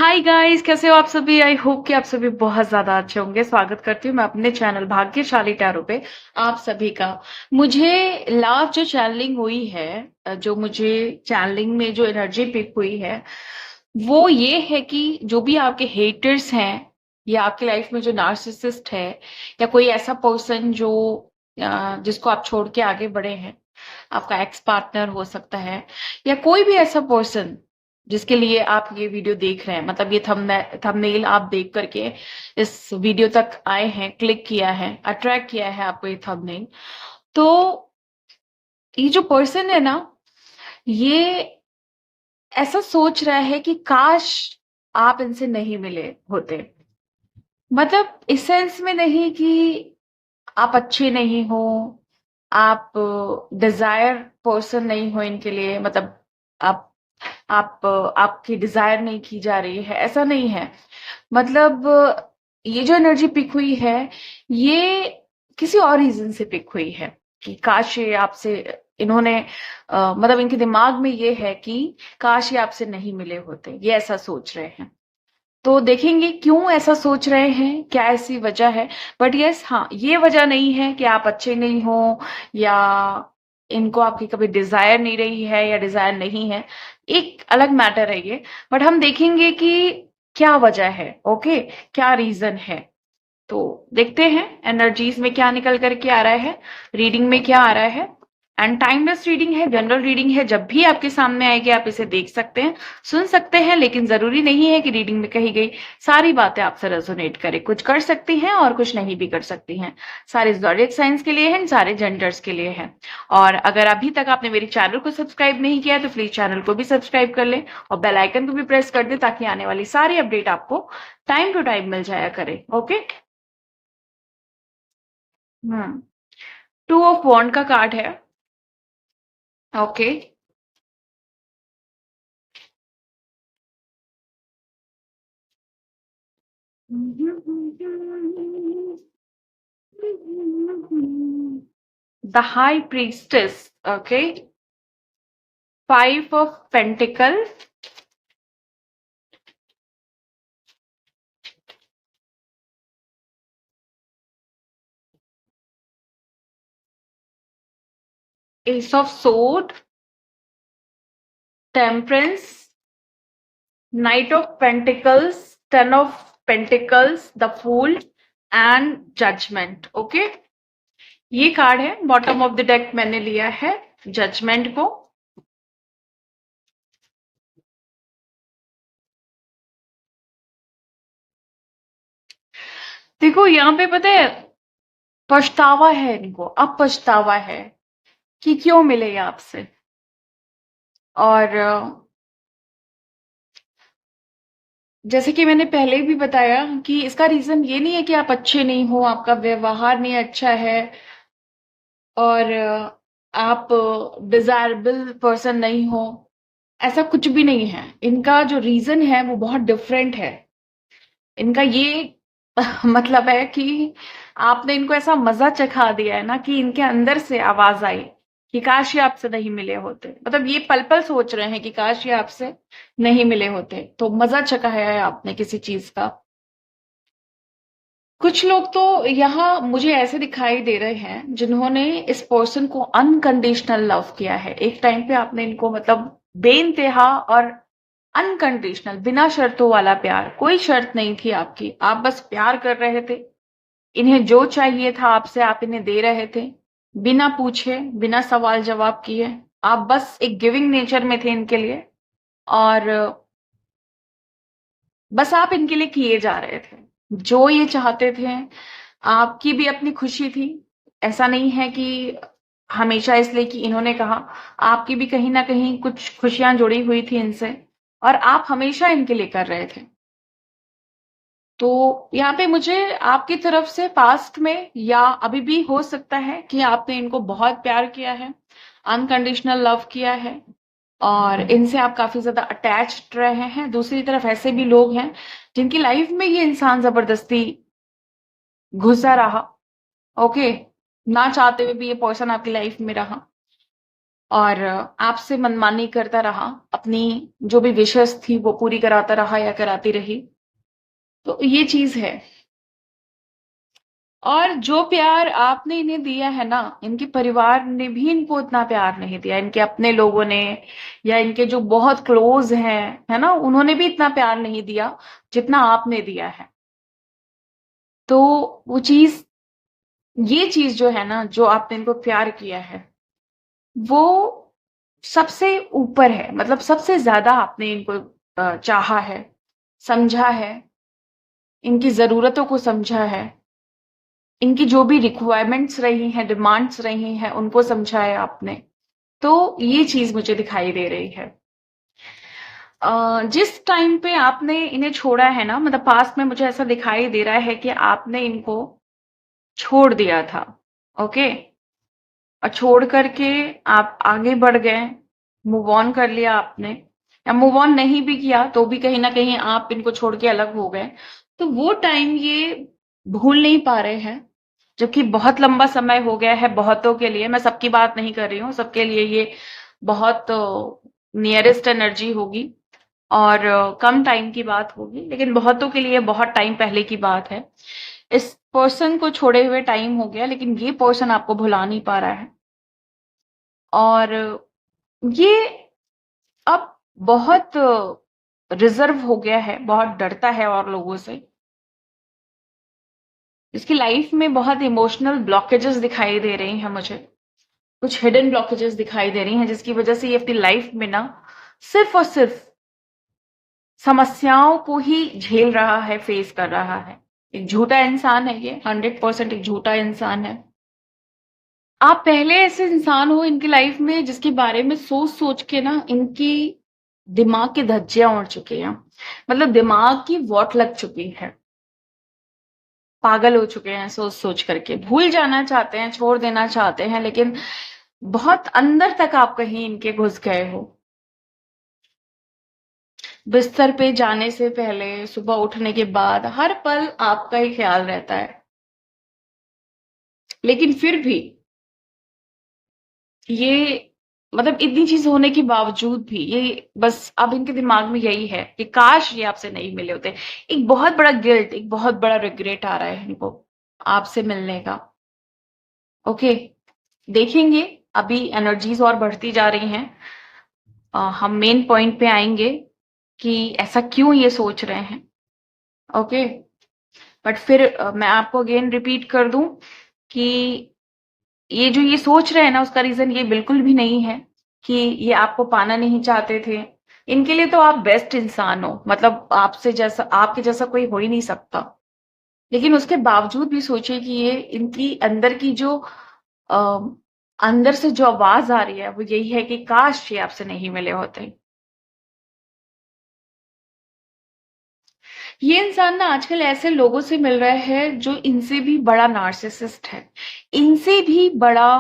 Hi guys, कैसे हो आप सभी। आई होप कि आप सभी बहुत ज्यादा अच्छे होंगे। स्वागत करती हूँ मैं अपने चैनल भाग्यशाली टैरो पे आप सभी का। मुझे लास्ट जो चैनलिंग हुई है, जो मुझे चैनलिंग में जो एनर्जी पिक हुई है वो ये है कि जो भी आपके हेटर्स हैं या आपकी लाइफ में जो नार्सिसिस्ट है या कोई ऐसा पर्सन जो जिसको आप छोड़ के आगे बढ़े हैं, आपका एक्स पार्टनर हो सकता है या कोई भी ऐसा पर्सन जिसके लिए आप ये वीडियो देख रहे हैं, मतलब ये थंबनेल आप देख करके इस वीडियो तक आए हैं, क्लिक किया है, अट्रैक्ट किया है आपको ये थंबनेल। तो ये जो पर्सन है ना, ये ऐसा सोच रहा है कि काश आप इनसे नहीं मिले होते। मतलब इस सेंस में नहीं कि आप अच्छे नहीं हो, आप डिजायर पर्सन नहीं हो इनके लिए, मतलब आप आपकी डिजायर नहीं की जा रही है, ऐसा नहीं है। मतलब ये जो एनर्जी पिक हुई है, ये किसी और रीजन से पिक हुई है कि काश ये आपसे इन्होंने मतलब इनके दिमाग में ये है कि काश ये आपसे नहीं मिले होते, ये ऐसा सोच रहे हैं। तो देखेंगे क्यों ऐसा सोच रहे हैं, क्या ऐसी वजह है। बट यस, हाँ, ये वजह नहीं है कि आप अच्छे नहीं हो या इनको आपकी कभी डिजायर नहीं रही है या डिजायर नहीं है, एक अलग मैटर है ये। बट हम देखेंगे कि क्या वजह है, ओके, क्या रीजन है। तो देखते हैं एनर्जीज में क्या निकल करके आ रहा है, रीडिंग में क्या आ रहा है। एंड टाइमलेस रीडिंग है, जनरल रीडिंग है, जब भी आपके सामने आएगी आप इसे देख सकते हैं, सुन सकते हैं, लेकिन जरूरी नहीं है कि रीडिंग में कही गई सारी बातें आपसे रेजोनेट करे। कुछ कर सकती हैं और कुछ नहीं भी कर सकती हैं। सारे ज़ोडिएक साइंस के लिए हैं, सारे जेंडर्स के लिए हैं। और अगर अभी तक आपने मेरे चैनल को सब्सक्राइब नहीं किया है तो प्लीज चैनल को भी सब्सक्राइब कर लें और बेल आइकन को भी प्रेस कर दें ताकि आने वाली सारी अपडेट आपको टाइम टू टाइम मिल जाया करे। Okay. Hmm. Two of wands का कार्ड है। Okay. The high priestess. Okay. Five of pentacle. Ace of swords. Temperance. Knight of pentacles. Ten of pentacles. The fool and judgement. Okay. ये card है, bottom of the deck मैंने लिया है judgement को। देखो यहाँ पे पता है, पछतावा है इनको, अब पछतावा है कि क्यों मिले ये आपसे। और जैसे कि मैंने पहले भी बताया कि इसका रीजन ये नहीं है कि आप अच्छे नहीं हो, आपका व्यवहार नहीं अच्छा है और आप डिजायरेबल पर्सन नहीं हो, ऐसा कुछ भी नहीं है। इनका जो रीजन है वो बहुत डिफरेंट है। इनका ये मतलब है कि आपने इनको ऐसा मजा चखा दिया है ना कि इनके अंदर से आवाज आई कि काश ये आपसे नहीं मिले होते। मतलब ये पल पल सोच रहे हैं कि काश ये आपसे नहीं मिले होते। तो मजा चखाया है आपने किसी चीज का। कुछ लोग तो यहाँ मुझे ऐसे दिखाई दे रहे हैं जिन्होंने इस पर्सन को अनकंडीशनल लव किया है। एक टाइम पे आपने इनको मतलब बेइंतहा और अनकंडीशनल, बिना शर्तों वाला प्यार, कोई शर्त नहीं थी आपकी, आप बस प्यार कर रहे थे। इन्हें जो चाहिए था आपसे आप इन्हें दे रहे थे, बिना पूछे, बिना सवाल जवाब किए। आप बस एक गिविंग नेचर में थे इनके लिए और बस आप इनके लिए किए जा रहे थे जो ये चाहते थे। आपकी भी अपनी खुशी थी। ऐसा नहीं है कि हमेशा इसलिए कि इन्होंने कहा, आपकी भी कहीं ना कहीं कुछ खुशियां जुड़ी हुई थी इनसे और आप हमेशा इनके लिए कर रहे थे। तो यहाँ पे मुझे आपकी तरफ से पास्ट में या अभी भी हो सकता है कि आपने इनको बहुत प्यार किया है, अनकंडीशनल लव किया है और इनसे आप काफी ज्यादा अटैच्ड रहे हैं। दूसरी तरफ ऐसे भी लोग हैं जिनकी लाइफ में ये इंसान जबरदस्ती घुसा रहा। ओके। ना चाहते हुए भी ये पर्सन आपकी लाइफ में रहा। और आपसे मनमानी करता रहा, अपनी जो भी विशेष थी वो पूरी कराता रहा या कराती रही। तो ये चीज है। और जो प्यार आपने इन्हें दिया है ना, इनके परिवार ने भी इनको उतना प्यार नहीं दिया, इनके अपने लोगों ने या इनके जो बहुत क्लोज हैं, है ना, उन्होंने भी इतना प्यार नहीं दिया जितना आपने दिया है। तो वो चीज, ये चीज जो है ना, जो आपने इनको प्यार किया है, वो सबसे ऊपर है। मतलब सबसे ज्यादा आपने इनको चाहा है, समझा है, इनकी जरूरतों को समझा है, इनकी जो भी रिक्वायरमेंट्स रही हैं, डिमांड्स रही हैं, उनको समझा है आपने। तो ये चीज मुझे दिखाई दे रही है। जिस टाइम पे आपने इन्हें छोड़ा है ना, मतलब पास्ट में मुझे ऐसा दिखाई दे रहा है कि आपने इनको छोड़ दिया था। ओके। और छोड़ करके आप आगे बढ़ गए, मूव ऑन कर लिया आपने, या मूव ऑन नहीं भी किया तो भी कहीं ना कहीं आप इनको छोड़ के अलग हो गए। तो वो टाइम ये भूल नहीं पा रहे हैं, जबकि बहुत लंबा समय हो गया है बहुतों के लिए। मैं सबकी बात नहीं कर रही हूँ, सबके लिए ये बहुत नियरेस्ट एनर्जी होगी और कम टाइम की बात होगी, लेकिन बहुतों के लिए बहुत टाइम पहले की बात है। इस पर्सन को छोड़े हुए टाइम हो गया, लेकिन ये पर्सन आपको भुला नहीं पा रहा है। और ये अब बहुत रिजर्व हो गया है, बहुत डरता है और लोगों से। इसकी लाइफ में बहुत इमोशनल ब्लॉकेजेस दिखाई दे रही हैं मुझे, कुछ हिडन ब्लॉकेजेस दिखाई दे रही हैं, जिसकी वजह से ये अपनी लाइफ में ना सिर्फ और सिर्फ समस्याओं को ही झेल रहा है, फेस कर रहा है। एक झूठा इंसान है ये, 100% एक झूठा इंसान है। आप पहले ऐसे इंसान हो इनकी लाइफ में जिसके बारे में सोच सोच के ना इनकी दिमाग की धज्जियां उड़ चुकी हैं। मतलब दिमाग की वॉट लग चुकी है, पागल हो चुके हैं सोच सोच करके, भूल जाना चाहते हैं, छोड़ देना चाहते हैं, लेकिन बहुत अंदर तक आप कहीं इनके घुस गए हो। बिस्तर पे जाने से पहले, सुबह उठने के बाद हर पल आपका ही ख्याल रहता है। लेकिन फिर भी ये, मतलब इतनी चीज होने के बावजूद भी ये, बस अब इनके दिमाग में यही है कि काश ये आपसे नहीं मिले होते। एक बहुत बड़ा गिल्ट, एक बहुत बड़ा रिग्रेट आ रहा है इनको आपसे मिलने का। ओके, देखेंगे। अभी एनर्जीज और बढ़ती जा रही हैं। हम मेन पॉइंट पे आएंगे कि ऐसा क्यों ये सोच रहे हैं। ओके। बट फिर मैं आपको अगेन रिपीट कर दूं कि ये जो ये सोच रहे हैं ना, उसका रीजन ये बिल्कुल भी नहीं है कि ये आपको पाना नहीं चाहते थे। इनके लिए तो आप बेस्ट इंसान हो, मतलब आपसे जैसा, आपके जैसा कोई हो ही नहीं सकता। लेकिन उसके बावजूद भी सोचिए कि ये इनकी अंदर की जो अ, अंदर से जो आवाज आ रही है वो यही है कि काश ये आपसे नहीं मिले होते। ये इंसान ना आजकल ऐसे लोगों से मिल रहा है जो इनसे भी बड़ा नार्सिसिस्ट है, इनसे भी बड़ा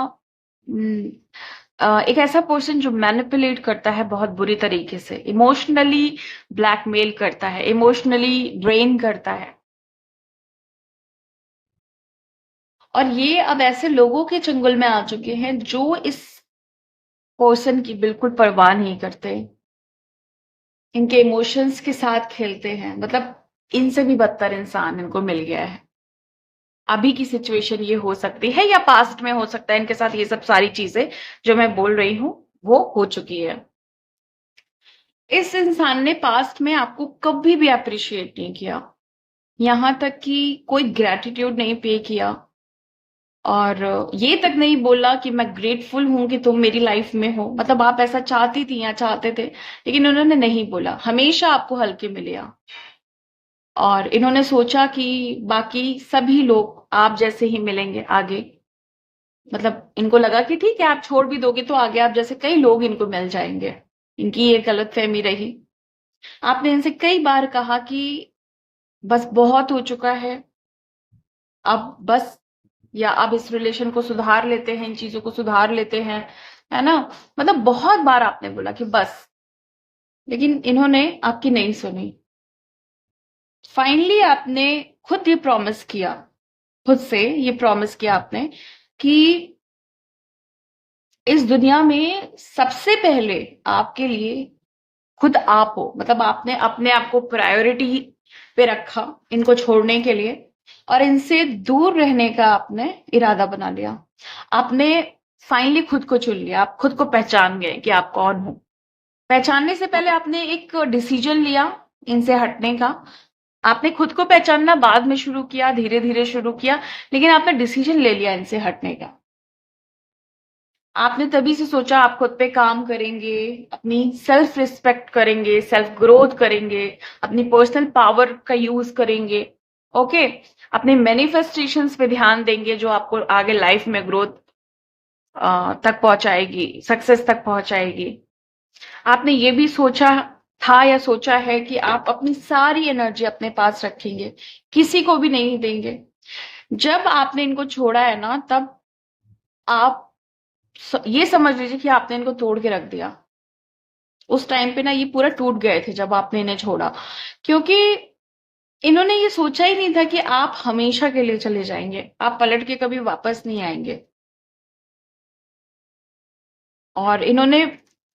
एक ऐसा पर्सन जो मैनिपुलेट करता है बहुत बुरी तरीके से, इमोशनली ब्लैकमेल करता है, इमोशनली ड्रेन करता है। और ये अब ऐसे लोगों के चंगुल में आ चुके हैं जो इस पर्सन की बिल्कुल परवाह नहीं करते, इनके इमोशंस के साथ खेलते हैं। मतलब इनसे भी बदतर इंसान इनको मिल गया है। अभी की सिचुएशन ये हो सकती है या पास्ट में हो सकता है, इनके साथ ये सब सारी चीजें जो मैं बोल रही हूं वो हो चुकी है। इस इंसान ने पास्ट में आपको कभी भी अप्रिशिएट नहीं किया, यहां तक कि कोई ग्रेटिट्यूड नहीं पे किया, और ये तक नहीं बोला कि मैं ग्रेटफुल हूं कि तुम मेरी लाइफ में हो। मतलब आप ऐसा चाहती थी या चाहते थे, लेकिन उन्होंने नहीं बोला, हमेशा आपको हल्के में लिया। और इन्होंने सोचा कि बाकी सभी लोग आप जैसे ही मिलेंगे आगे। मतलब इनको लगा कि ठीक है, आप छोड़ भी दोगे तो आगे आप जैसे कई लोग इनको मिल जाएंगे। इनकी ये गलतफहमी रही। आपने इनसे कई बार कहा कि बस बहुत हो चुका है, अब बस, या अब इस रिलेशन को सुधार लेते हैं, इन चीजों को सुधार लेते हैं, है ना। मतलब बहुत बार आपने बोला कि बस, लेकिन इन्होंने आपकी नहीं सुनी। फाइनली आपने खुद ये प्रॉमिस किया, खुद से ये प्रॉमिस किया आपने कि इस दुनिया में सबसे पहले आपके लिए खुद आप हो, मतलब आपने अपने आप को प्रायोरिटी पे रखा इनको छोड़ने के लिए, और इनसे दूर रहने का आपने इरादा बना लिया। आपने फाइनली खुद को चुन लिया, आप खुद को पहचान गए कि आप कौन हो। पहचानने से पहले आपने एक डिसीजन लिया इनसे हटने का। आपने खुद को पहचानना बाद में शुरू किया, धीरे धीरे शुरू किया, लेकिन आपने डिसीजन ले लिया इनसे हटने का। आपने तभी से सोचा आप खुद पे काम करेंगे, अपनी सेल्फ रिस्पेक्ट करेंगे, सेल्फ ग्रोथ करेंगे, अपनी पर्सनल पावर का यूज करेंगे। ओके, अपने मैनिफेस्टेशंस पे ध्यान देंगे जो आपको आगे लाइफ में ग्रोथ तक पहुंचाएगी, सक्सेस तक पहुंचाएगी। आपने ये भी सोचा था या सोचा है कि आप अपनी सारी एनर्जी अपने पास रखेंगे, किसी को भी नहीं देंगे। जब आपने इनको छोड़ा है ना, तब आप ये समझ लीजिए कि आपने इनको तोड़ के रख दिया। उस टाइम पे ना ये पूरा टूट गए थे जब आपने इन्हें छोड़ा, क्योंकि इन्होंने ये सोचा ही नहीं था कि आप हमेशा के लिए चले जाएंगे, आप पलट के कभी वापस नहीं आएंगे। और इन्होंने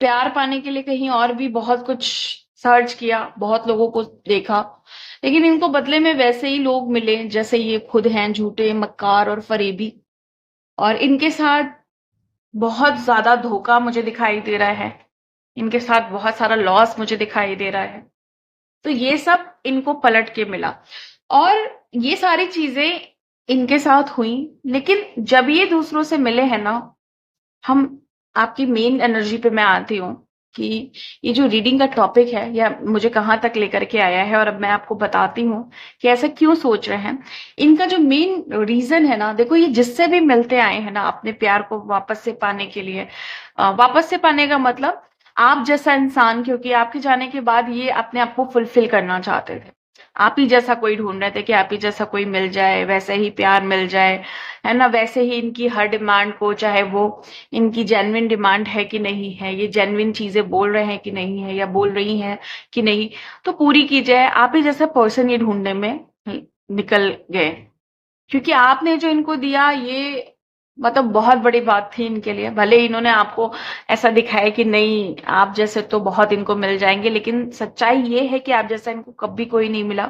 प्यार पाने के लिए कहीं और भी बहुत कुछ सर्च किया, बहुत लोगों को देखा, लेकिन इनको बदले में वैसे ही लोग मिले जैसे ये खुद हैं, झूठे, मक्कार और फरेबी। और इनके साथ बहुत ज्यादा धोखा मुझे दिखाई दे रहा है, इनके साथ बहुत सारा लॉस मुझे दिखाई दे रहा है। तो ये सब इनको पलट के मिला, और ये सारी चीजें इनके साथ हुई। लेकिन जब ये दूसरों से मिले हैं ना, हम आपकी मेन एनर्जी पे मैं आती हूँ कि ये जो रीडिंग का टॉपिक है या मुझे कहाँ तक लेकर के आया है, और अब मैं आपको बताती हूँ कि ऐसा क्यों सोच रहे हैं। इनका जो मेन रीजन है ना, देखो, ये जिससे भी मिलते आए हैं ना अपने प्यार को वापस से पाने के लिए, वापस से पाने का मतलब आप जैसा इंसान, क्योंकि आपके जाने के बाद ये अपने आप को फुलफिल करना चाहते थे। आप ही जैसा कोई ढूंढ रहे थे कि आप ही जैसा कोई मिल जाए, वैसे ही प्यार मिल जाए, है ना, वैसे ही इनकी हर डिमांड को, चाहे वो इनकी जेन्युइन डिमांड है कि नहीं है, ये जेन्युइन चीजें बोल रहे हैं कि नहीं है, या बोल रही हैं कि नहीं, तो पूरी की जाए। आप ही जैसा पर्सन ये ढूंढने में निकल गए, क्योंकि आपने जो इनको दिया ये मतलब बहुत बड़ी बात थी इनके लिए। भले इन्होंने आपको ऐसा दिखाया कि नहीं, आप जैसे तो बहुत इनको मिल जाएंगे, लेकिन सच्चाई ये है कि आप जैसा इनको कभी कोई नहीं मिला।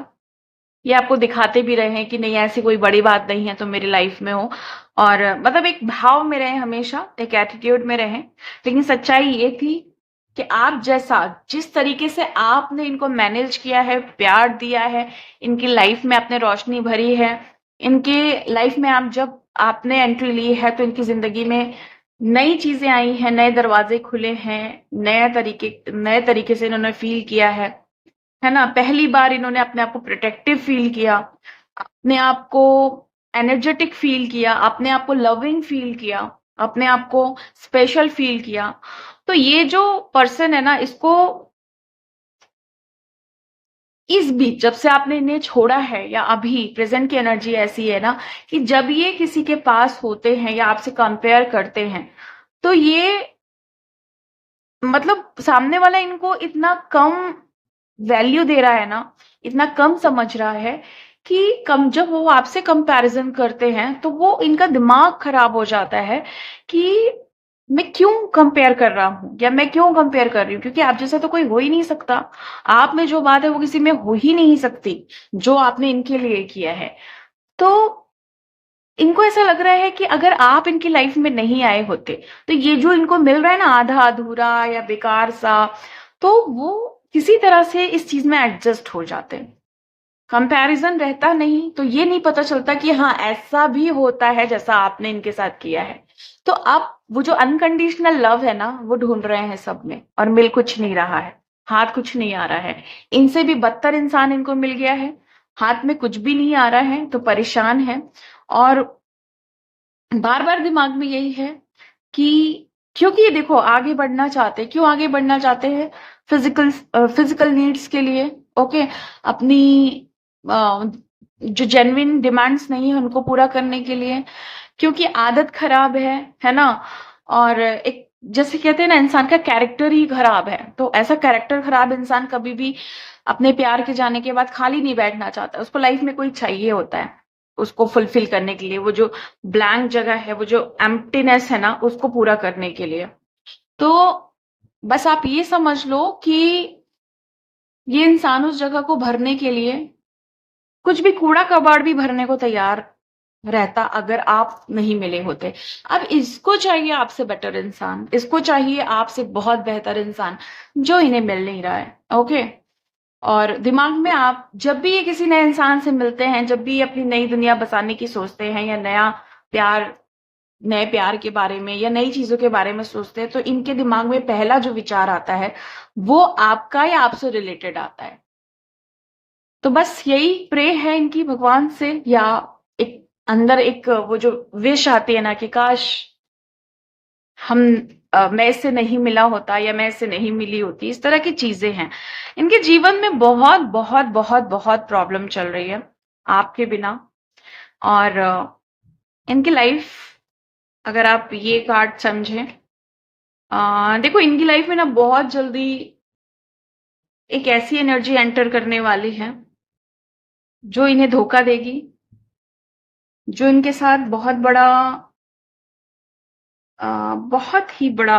ये आपको दिखाते भी रहे हैं कि नहीं, ऐसी कोई बड़ी बात नहीं है, तो मेरी लाइफ में हो, और मतलब एक भाव में रहे, हमेशा एक एटीट्यूड में रहे। लेकिन सच्चाई ये थी कि आप जैसा, जिस तरीके से आपने इनको मैनेज किया है, प्यार दिया है, इनकी लाइफ में आपने रोशनी भरी है, इनके लाइफ में आप जब आपने एंट्री ली है तो इनकी जिंदगी में नई चीजें आई हैं, नए दरवाजे खुले हैं, नए तरीके से इन्होंने फील किया है ना। पहली बार इन्होंने अपने आप को प्रोटेक्टिव फील किया, अपने आप को एनर्जेटिक फील किया, अपने आप को लविंग फील किया, अपने आप को स्पेशल फील किया। तो ये जो पर्सन है ना, इसको इस बीच जब से आपने इन्हें छोड़ा है, या अभी प्रेजेंट की एनर्जी ऐसी है ना कि जब ये किसी के पास होते हैं या आपसे कंपेयर करते हैं, तो ये मतलब सामने वाला इनको इतना कम वैल्यू दे रहा है ना, इतना कम समझ रहा है कि कम जब वो आपसे कंपैरिजन करते हैं तो वो इनका दिमाग खराब हो जाता है कि मैं क्यों कंपेयर कर रहा हूं, या मैं क्यों कंपेयर कर रही हूँ, क्योंकि आप जैसा तो कोई हो ही नहीं सकता। आप में जो बात है वो किसी में हो ही नहीं सकती, जो आपने इनके लिए किया है। तो इनको ऐसा लग रहा है कि अगर आप इनकी लाइफ में नहीं आए होते, तो ये जो इनको मिल रहा है ना आधा अधूरा या बेकार सा, तो वो किसी तरह से इस चीज में एडजस्ट हो जाते हैं। कंपैरिजन रहता नहीं तो ये नहीं पता चलता कि हाँ, ऐसा भी होता है जैसा आपने इनके साथ किया है। तो अब वो जो अनकंडीशनल लव है ना, वो ढूंढ रहे हैं सब में, और मिल कुछ नहीं रहा है, हाथ कुछ नहीं आ रहा है। इनसे भी बदतर इंसान इनको मिल गया है, हाथ में कुछ भी नहीं आ रहा है, तो परेशान है। और बार बार दिमाग में यही है कि, क्योंकि ये देखो आगे बढ़ना चाहते हैं, क्यों आगे बढ़ना चाहते हैं, फिजिकल फिजिकल नीड्स के लिए। ओके, अपनी अ, जो जेन्युइन डिमांड्स नहीं है उनको पूरा करने के लिए, क्योंकि आदत खराब है ना। और एक जैसे कहते हैं ना, इंसान का कैरेक्टर ही खराब है, तो ऐसा कैरेक्टर खराब इंसान कभी भी अपने प्यार के जाने के बाद खाली नहीं बैठना चाहता, उसको लाइफ में कोई चाहिए होता है। उसको फुलफिल करने के लिए, वो जो ब्लैंक जगह है, वो जो एम्प्टीनेस है ना, उसको पूरा करने के लिए। तो बस आप ये समझ लो कि ये इंसान उस जगह को भरने के लिए कुछ भी कूड़ा कबाड़ भी भरने को तैयार रहता, अगर आप नहीं मिले होते। अब इसको चाहिए आपसे बेटर इंसान, इसको चाहिए आपसे बहुत बेहतर इंसान, जो इन्हें मिल नहीं रहा है। ओके। और दिमाग में आप जब भी ये किसी नए इंसान से मिलते हैं, जब भी अपनी नई दुनिया बसाने की सोचते हैं, या नया प्यार, नए प्यार के बारे में या नई चीजों के बारे में सोचते हैं, तो इनके दिमाग में पहला जो विचार आता है वो आपका या आपसे रिलेटेड आता है। तो बस यही प्रे है इनकी भगवान से, या एक अंदर एक वो जो विश आती है ना कि काश हम मैं इससे नहीं मिला होता, या मैं इससे नहीं मिली होती। इस तरह की चीजें हैं इनके जीवन में। बहुत बहुत बहुत बहुत प्रॉब्लम चल रही है आपके बिना। और इनकी लाइफ, अगर आप ये कार्ड समझें, देखो इनकी लाइफ में ना बहुत जल्दी एक ऐसी एनर्जी एंटर करने वाली है जो इन्हें धोखा देगी, जो इनके साथ बहुत बड़ा बहुत ही बड़ा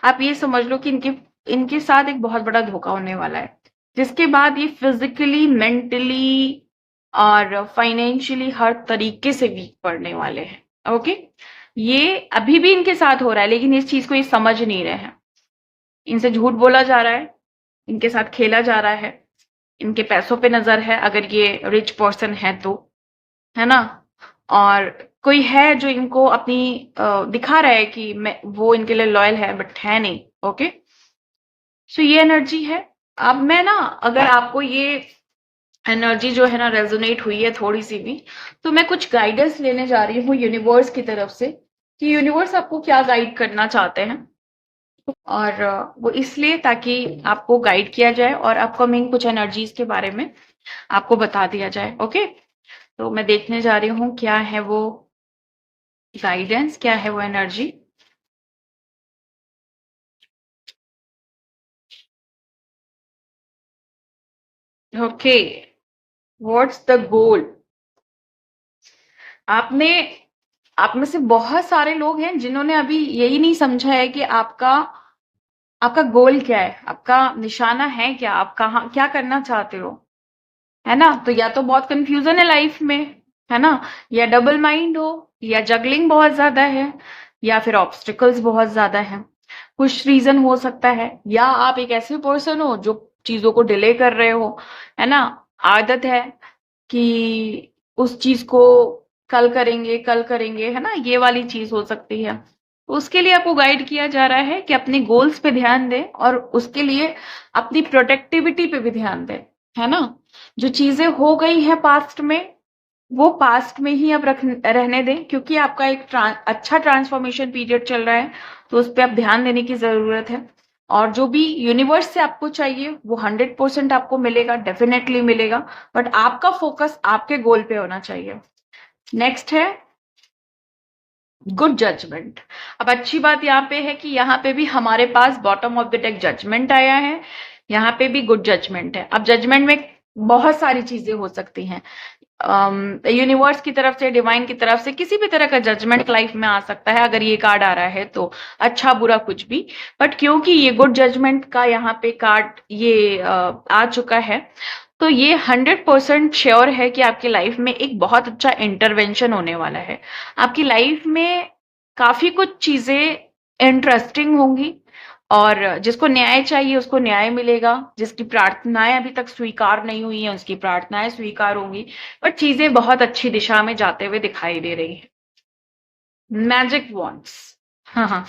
आप ये समझ लो कि इनके इनके साथ एक बहुत बड़ा धोखा होने वाला है, जिसके बाद ये फिजिकली, मेंटली और फाइनेंशियली हर तरीके से वीक पड़ने वाले हैं। ओके। ये अभी भी इनके साथ हो रहा है, लेकिन इस चीज को ये समझ नहीं रहे हैं। इनसे झूठ बोला जा रहा है, इनके साथ खेला जा रहा है, इनके पैसों पे नजर है, अगर ये रिच पर्सन है तो, है ना। और कोई है जो इनको अपनी दिखा रहा है कि मैं वो इनके लिए लॉयल है, बट है नहीं। ओके। सो ये एनर्जी है। अब मैं ना, अगर आपको ये एनर्जी जो है ना रेजोनेट हुई है थोड़ी सी भी, तो मैं कुछ गाइडेंस लेने जा रही हूँ यूनिवर्स की तरफ से, कि यूनिवर्स आपको क्या गाइड करना चाहते हैं। और वो इसलिए ताकि आपको गाइड किया जाए और अपकमिंग कुछ एनर्जीज के बारे में आपको बता दिया जाए। ओके। तो मैं देखने जा रही हूँ क्या है वो गाइडेंस, क्या है वो energy. Okay. What's the goal. आपने आप में से बहुत सारे लोग हैं जिन्होंने अभी यही नहीं समझा है कि आपका आपका गोल क्या है, आपका निशाना है क्या, आप कहाँ क्या करना चाहते हो, है ना। तो या तो बहुत कंफ्यूजन है लाइफ में, है ना, या डबल माइंड हो, या जगलिंग बहुत ज्यादा है, या फिर ऑब्स्टिकल्स बहुत ज्यादा है। कुछ रीजन हो सकता है, या आप एक ऐसे पर्सन हो जो चीजों को डिले कर रहे हो, है ना। आदत है कि उस चीज को कल करेंगे, है ना, ये वाली चीज हो सकती है। तो उसके लिए आपको गाइड किया जा रहा है कि अपने गोल्स पे ध्यान दें, और उसके लिए अपनी प्रोडक्टिविटी पे भी ध्यान दें, है ना। जो चीजें हो गई हैं पास्ट में, वो पास्ट में ही अब रहने दें, क्योंकि आपका एक अच्छा ट्रांसफॉर्मेशन पीरियड चल रहा है, तो उस पर आप ध्यान देने की जरूरत है। और जो भी यूनिवर्स से आपको चाहिए वो 100% आपको मिलेगा, डेफिनेटली मिलेगा, बट आपका फोकस आपके गोल पे होना चाहिए। नेक्स्ट है गुड जजमेंट। अब अच्छी बात यहाँ पे है कि यहाँ पे भी हमारे पास bottom of the deck judgement आया है, यहाँ पे भी गुड जजमेंट है। अब जजमेंट में बहुत सारी चीजें हो सकती हैं, यूनिवर्स की तरफ से, डिवाइन की तरफ से, किसी भी तरह का जजमेंट लाइफ में आ सकता है। अगर ये कार्ड आ रहा है तो अच्छा बुरा कुछ भी, बट क्योंकि ये गुड जजमेंट का यहाँ पे कार्ड ये आ चुका है, तो ये 100% श्योर है कि आपकी लाइफ में एक बहुत अच्छा इंटरवेंशन होने वाला है। आपकी लाइफ में काफी कुछ चीजें इंटरेस्टिंग होंगी, और जिसको न्याय चाहिए उसको न्याय मिलेगा, जिसकी प्रार्थनाएं अभी तक स्वीकार नहीं हुई हैं उसकी प्रार्थनाएं स्वीकार होंगी, पर चीजें बहुत अच्छी दिशा में जाते हुए दिखाई दे रही है। Magic wands. हाँ हाँ।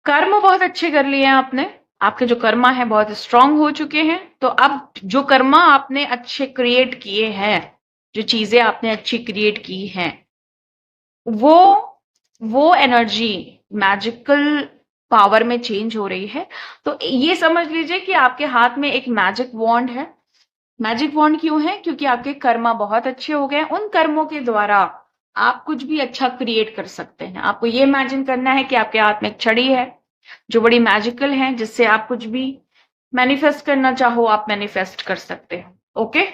कर्म बहुत अच्छे कर लिए हैं आपने, आपके जो कर्मा है बहुत स्ट्रांग हो चुके हैं। तो अब जो कर्मा आपने अच्छे क्रिएट किए हैं, जो चीजें आपने अच्छी क्रिएट की हैं, वो वो एनर्जी मैजिकल पावर में चेंज हो रही है। तो ये समझ लीजिए कि आपके हाथ में एक मैजिक वॉन्ड है। मैजिक वॉन्ड क्यों है? क्योंकि आपके कर्मा बहुत अच्छे हो गए। उन कर्मों के द्वारा आप कुछ भी अच्छा क्रिएट कर सकते हैं। आपको ये इमेजिन करना है कि आपके हाथ में एक छड़ी है जो बड़ी मैजिकल है, जिससे आप कुछ भी मैनिफेस्ट करना चाहो आप मैनिफेस्ट कर सकते हो। ओके।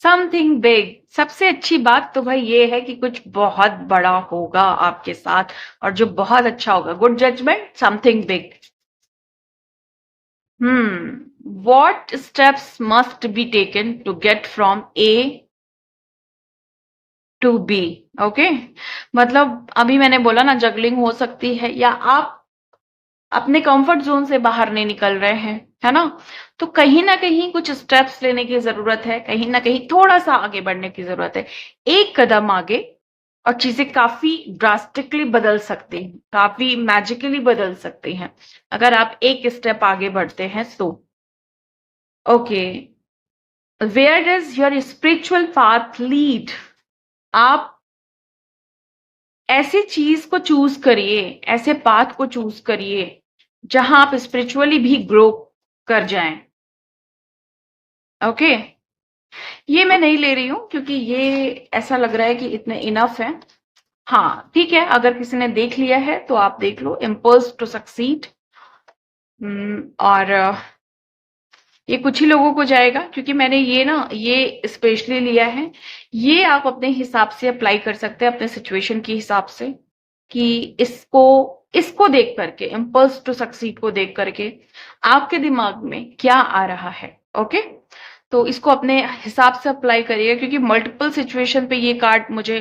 Something big. सबसे अच्छी बात तो भाई ये है कि कुछ बहुत बड़ा होगा आपके साथ और जो बहुत अच्छा होगा। Good judgement, something big. What steps must be taken to get from A to B? Okay, मतलब अभी मैंने बोला ना, जगलिंग हो सकती है या आप अपने कंफर्ट जोन से बाहर नहीं निकल रहे हैं, है ना? तो कहीं ना कहीं कुछ स्टेप्स लेने की जरूरत है, कहीं ना कहीं थोड़ा सा आगे बढ़ने की जरूरत है। एक कदम आगे और चीजें काफी ड्रास्टिकली बदल सकती हैं, काफी मैजिकली बदल सकती हैं अगर आप एक स्टेप आगे बढ़ते हैं तो। Okay, where does your spiritual path lead? आप ऐसी चीज को चूज करिए, ऐसे पाथ को चूज करिए जहां आप स्पिरिचुअली भी ग्रो कर जाएं। ओके, ये मैं नहीं ले रही हूं क्योंकि ये ऐसा लग रहा है कि इतने इनफ है। हाँ ठीक है, अगर किसी ने देख लिया है तो आप देख लो। इम्पल्स टू सक्सीड, और ये कुछ ही लोगों को जाएगा क्योंकि मैंने ये स्पेशली लिया है। ये आप अपने हिसाब से अप्लाई कर सकते हैं, अपने सिचुएशन के हिसाब से, कि इसको इसको देख करके, इम्पल्स टू सक्सीड को देख करके आपके दिमाग में क्या आ रहा है। ओके, तो इसको अपने हिसाब से अप्लाई करिएगा क्योंकि मल्टीपल सिचुएशन पे ये कार्ड मुझे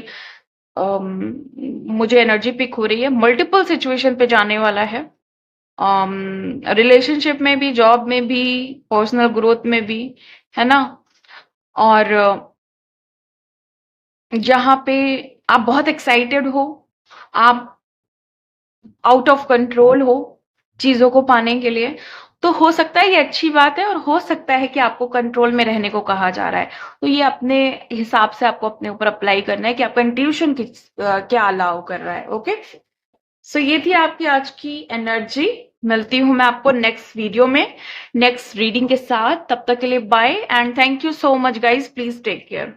एनर्जी पिक हो रही है, मल्टीपल सिचुएशन पे जाने वाला है। रिलेशनशिप में भी, जॉब में भी, पर्सनल ग्रोथ में भी, है ना? और जहां पे आप बहुत एक्साइटेड हो, आप आउट ऑफ कंट्रोल हो चीजों को पाने के लिए, तो हो सकता है ये अच्छी बात है और हो सकता है कि आपको कंट्रोल में रहने को कहा जा रहा है। तो ये अपने हिसाब से आपको अपने ऊपर अप्लाई करना है कि आपका इंट्यूशन क्या अलाउ कर रहा है। ओके, सो ये थी आपकी आज की एनर्जी। मिलती हूं मैं आपको नेक्स्ट वीडियो में, नेक्स्ट रीडिंग के साथ। तब तक के लिए bye and thank you so much guys, please take care.